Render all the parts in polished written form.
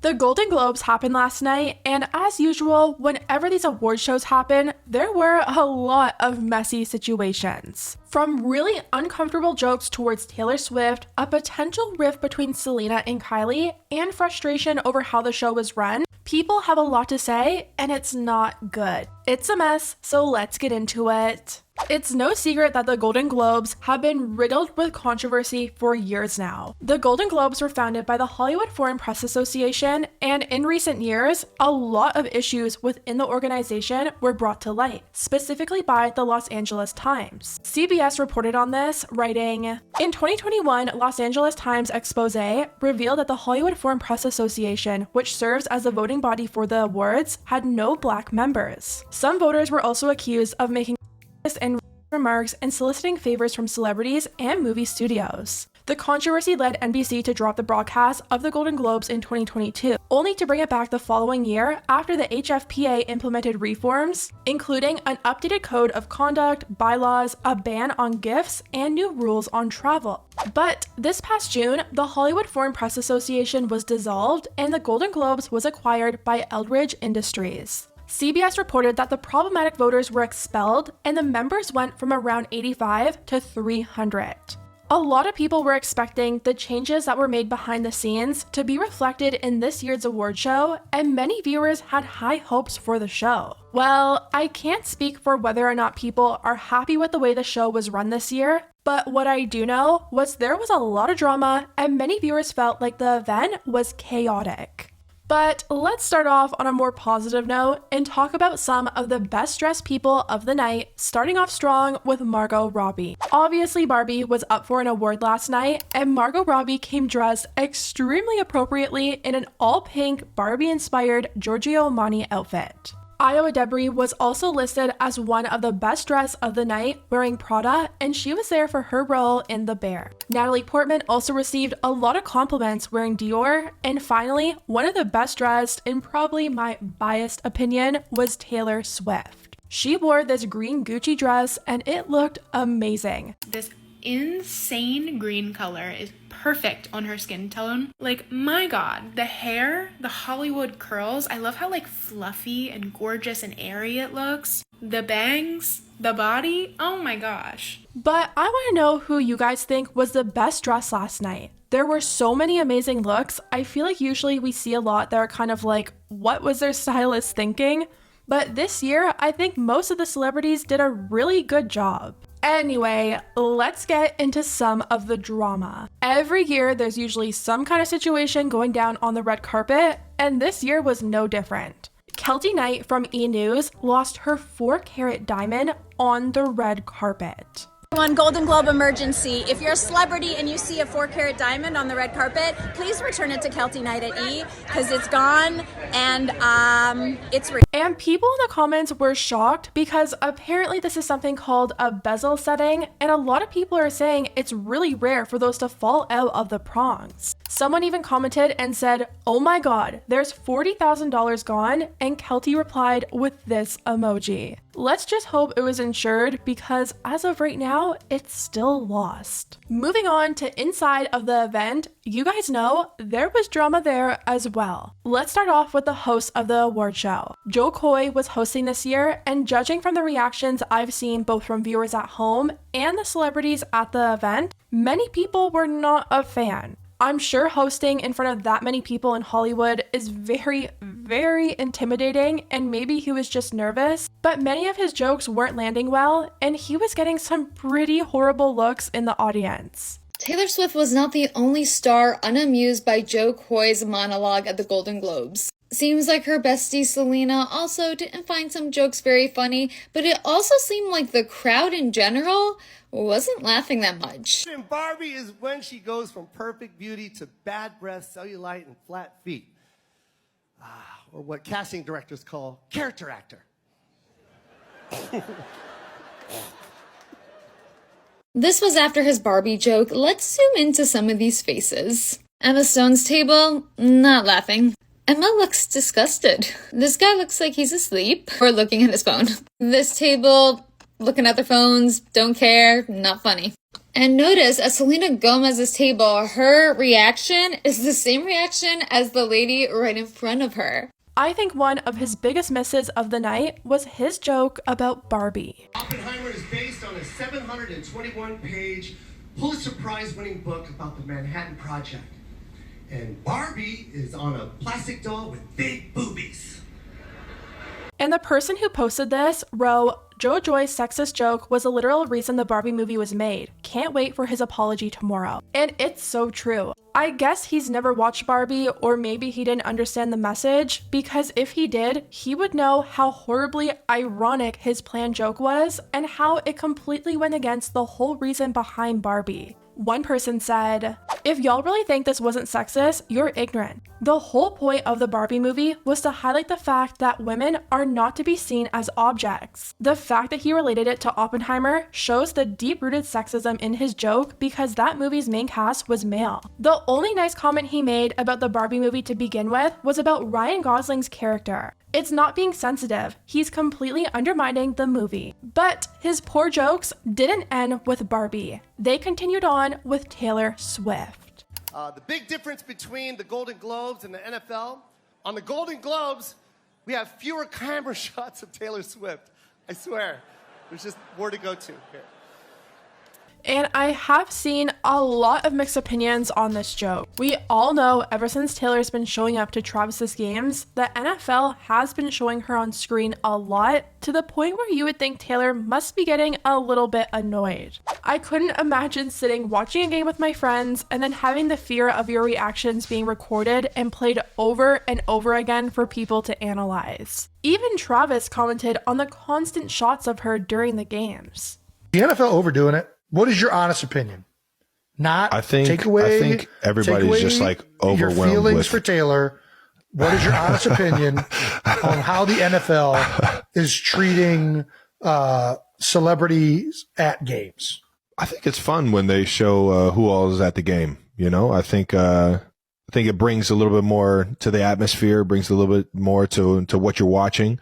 The Golden Globes happened last night, and as usual, whenever these award shows happen, there were a lot of messy situations. From really uncomfortable jokes towards Taylor Swift, a potential rift between Selena and Kylie, and frustration over how the show was run, people have a lot to say, and it's not good. It's a mess, so let's get into it. It's no secret that the Golden Globes have been riddled with controversy for years now. The Golden Globes were founded by the Hollywood Foreign Press Association, and in recent years, a lot of issues within the organization were brought to light, specifically by the Los Angeles Times. CBS reported on this, writing, "In 2021, Los Angeles Times expose revealed that the Hollywood Foreign Press Association, which serves as the voting body for the awards, had no black members. Some voters were also accused of making and remarks and soliciting favors from celebrities and movie studios. The controversy led NBC to drop the broadcast of the Golden Globes in 2022, only to bring it back the following year after the HFPA implemented reforms, including an updated code of conduct, bylaws, a ban on gifts, and new rules on travel. But this past June, the Hollywood Foreign Press Association was dissolved and the Golden Globes was acquired by Eldridge Industries. CBS reported that the problematic voters were expelled and the members went from around 85 to 300. A lot of people were expecting the changes that were made behind the scenes to be reflected in this year's award show, and many viewers had high hopes for the show. Well, I can't speak for whether or not people are happy with the way the show was run this year, but what I do know was there was a lot of drama and many viewers felt like the event was chaotic. But let's start off on a more positive note and talk about some of the best dressed people of the night, starting off strong with Margot Robbie. Obviously, Barbie was up for an award last night, and Margot Robbie came dressed extremely appropriately in an all-pink Barbie-inspired Giorgio Armani outfit. Iowa Debris was also listed as one of the best dressed of the night, wearing Prada, and she was there for her role in The Bear. Natalie Portman also received a lot of compliments wearing Dior, and finally, one of the best dressed, in probably my biased opinion, was Taylor Swift. She wore this green Gucci dress and it looked amazing. This insane green color is perfect on her skin tone. Like, my god, the hair, the Hollywood curls, I love how like fluffy and gorgeous and airy it looks. The bangs, the body, oh my gosh. But I want to know who you guys think was the best dress last night. There were so many amazing looks. I feel like usually we see a lot that are kind of like, what was their stylist thinking? But this year, I think most of the celebrities did a really good job. Anyway, let's get into some of the drama. Every year, there's usually some kind of situation going down on the red carpet, and this year was no different. Keltie Knight from E! News lost her 4-carat diamond on the red carpet. One Golden Globe emergency. If you're a celebrity and you see a 4-carat diamond on the red carpet, please return it to Keltie Knight at E! Because it's gone and it's real. And people in the comments were shocked because apparently this is something called a bezel setting, and a lot of people are saying it's really rare for those to fall out of the prongs. Someone even commented and said, "Oh my god, there's $40,000 gone," and Keltie replied with this emoji. Let's just hope it was insured because as of right now, it's still lost. Moving on to inside of the event, you guys know there was drama there as well. Let's start off with the host of the award show. Joe Coy was hosting this year, and judging from the reactions I've seen both from viewers at home and the celebrities at the event, many people were not a fan. I'm sure hosting in front of that many people in Hollywood is very, very intimidating, and maybe he was just nervous, but many of his jokes weren't landing well, and he was getting some pretty horrible looks in the audience. Taylor Swift was not the only star unamused by Joe Coy's monologue at the Golden Globes. Seems like her bestie Selena also didn't find some jokes very funny, but it also seemed like the crowd in general wasn't laughing that much. And Barbie is when she goes from perfect beauty to bad breath, cellulite, and flat feet. Or what casting directors call character actor. This was after his Barbie joke. Let's zoom into some of these faces. Emma Stone's table, not laughing. Emma looks disgusted. This guy looks like he's asleep or looking at his phone. This table, looking at their phones, don't care, not funny. And notice at Selena Gomez's table, her reaction is the same reaction as the lady right in front of her. I think one of his biggest misses of the night was his joke about Barbie. Oppenheimer is based on a 721-page Pulitzer Prize-winning book about the Manhattan Project. And Barbie is on a plastic doll with big boobies. And the person who posted this wrote, Joe Joy's sexist joke was a literal reason the Barbie movie was made. Can't wait for his apology tomorrow. And it's so true. I guess he's never watched Barbie, or maybe he didn't understand the message, because if he did, he would know how horribly ironic his planned joke was and how it completely went against the whole reason behind Barbie. One person said, if y'all really think this wasn't sexist, you're ignorant. The whole point of the Barbie movie was to highlight the fact that women are not to be seen as objects. The fact that he related it to Oppenheimer shows the deep-rooted sexism in his joke because that movie's main cast was male. The only nice comment he made about the Barbie movie to begin with was about Ryan Gosling's character. It's not being sensitive, he's completely undermining the movie. But his poor jokes didn't end with Barbie. They continued on with Taylor Swift. The big difference between the Golden Globes and the NFL, on the Golden Globes, we have fewer camera shots of Taylor Swift. I swear. There's just more to go to here. And I have seen a lot of mixed opinions on this joke. We all know ever since Taylor's been showing up to Travis's games, the NFL has been showing her on screen a lot, to the point where you would think Taylor must be getting a little bit annoyed. I couldn't imagine sitting watching a game with my friends and then having the fear of your reactions being recorded and played over and over again for people to analyze. Even Travis commented on the constant shots of her during the games. The NFL overdoing it. What is your honest opinion? Not I think everybody's just like overwhelmed your feelings with for Taylor. What is your honest opinion on how the NFL is treating celebrities at games? I think it's fun when they show who all is at the game. You know, I think it brings a little bit more to the atmosphere, brings a little bit more to what you're watching.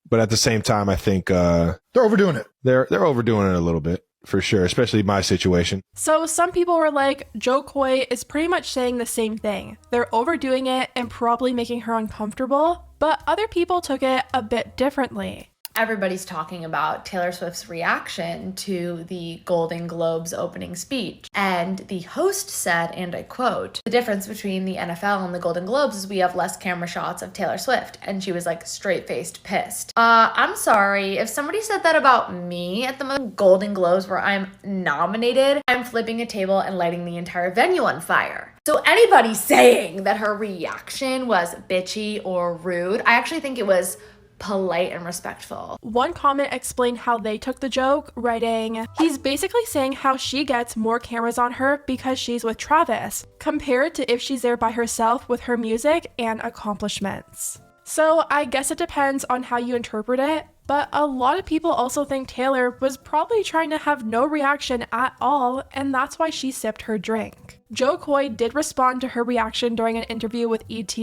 But at the same time, I think They're overdoing it. They're overdoing it a little bit, for sure, especially my situation. So some people were like, Joe Coy is pretty much saying the same thing. They're overdoing it and probably making her uncomfortable, but other people took it a bit differently. Everybody's talking about Taylor Swift's reaction to the Golden Globes opening speech. And the host said, and I quote, the difference between the NFL and the Golden Globes is we have less camera shots of Taylor Swift. And she was like straight-faced pissed. I'm sorry, if somebody said that about me at the Golden Globes where I'm nominated, I'm flipping a table and lighting the entire venue on fire. So anybody saying that her reaction was bitchy or rude, I actually think it was polite and respectful. One comment explained how they took the joke, writing, he's basically saying how she gets more cameras on her because she's with Travis, compared to if she's there by herself with her music and accomplishments. So I guess it depends on how you interpret it, but a lot of people also think Taylor was probably trying to have no reaction at all, and that's why she sipped her drink. Joe Coy did respond to her reaction during an interview with ET,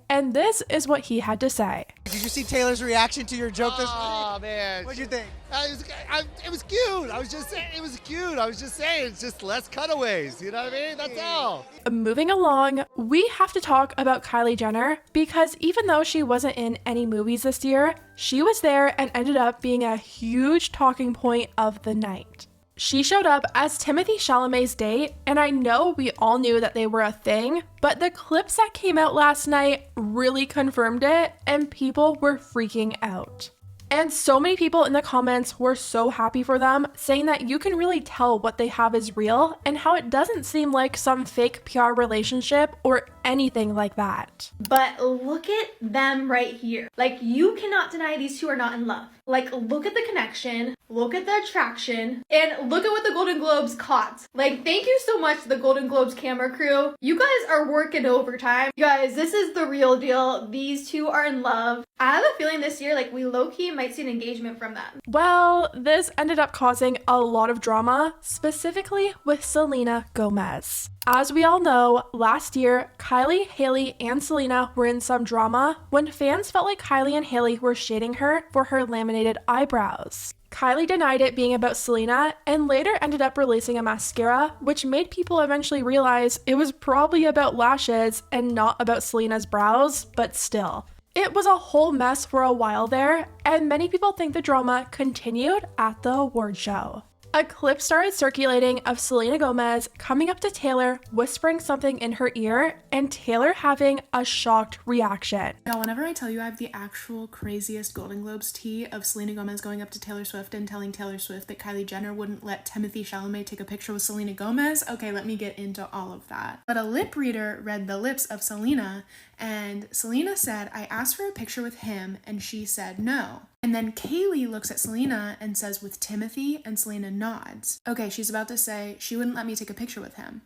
and this is what he had to say. Did you see Taylor's reaction to your joke? Oh, man. What'd you think? It was cute. I was just saying, it was cute. I was just saying, it's just less cutaways. You know what I mean? That's all. Moving along, we have to talk about Kylie Jenner, because even though she wasn't in any movies this year, she was there and ended up being a huge talking point of the night. She showed up as Timothée Chalamet's date, and I know we all knew that they were a thing, but the clips that came out last night really confirmed it, and people were freaking out. And so many people in the comments were so happy for them, saying that you can really tell what they have is real and how it doesn't seem like some fake PR relationship or anything like that. But look at them right here. Like, you cannot deny these two are not in love. Like, look at the connection, look at the attraction, and look at what the Golden Globes caught. Like, thank you so much to the Golden Globes camera crew. You guys are working overtime. You guys, this is the real deal. These two are in love. I have a feeling this year, like, we low-key might see an engagement from them. Well, this ended up causing a lot of drama, specifically with Selena Gomez. As we all know, last year, Kylie, Hailey, and Selena were in some drama when fans felt like Kylie and Hailey were shading her for her laminated eyebrows. Kylie denied it being about Selena and later ended up releasing a mascara, which made people eventually realize it was probably about lashes and not about Selena's brows, but still. It was a whole mess for a while there, and many people think the drama continued at the award show. A clip started circulating of Selena Gomez coming up to Taylor, whispering something in her ear, and Taylor having a shocked reaction. Y'all, whenever I tell you I have the actual craziest Golden Globes tea of Selena Gomez going up to Taylor Swift and telling Taylor Swift that Kylie Jenner wouldn't let Timothée Chalamet take a picture with Selena Gomez, okay, let me get into all of that. But a lip reader read the lips of Selena, and Selena said, I asked for a picture with him, and she said no. And then Kylie looks at Selena and says, with Timothy, and Selena nods. Okay, she's about to say, she wouldn't let me take a picture with him.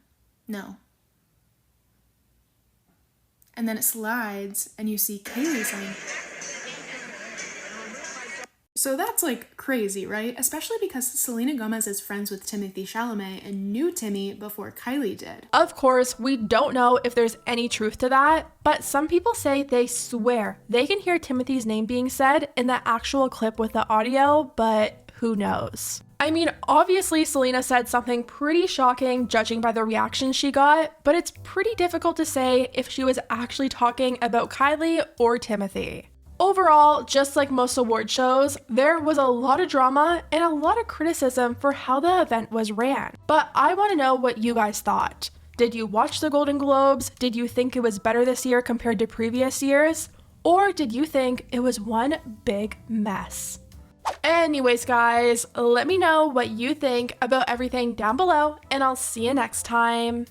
No. And then it slides, and you see Kylie saying, so that's like crazy, right? Especially because Selena Gomez is friends with Timothée Chalamet and knew Timmy before Kylie did. Of course, we don't know if there's any truth to that, but some people say they swear they can hear Timothy's name being said in the actual clip with the audio, but who knows? I mean, obviously Selena said something pretty shocking judging by the reaction she got, but it's pretty difficult to say if she was actually talking about Kylie or Timothy. Overall, just like most award shows, there was a lot of drama and a lot of criticism for how the event was ran. But I want to know what you guys thought. Did you watch the Golden Globes? Did you think it was better this year compared to previous years? Or did you think it was one big mess? Anyways, guys, let me know what you think about everything down below, and I'll see you next time.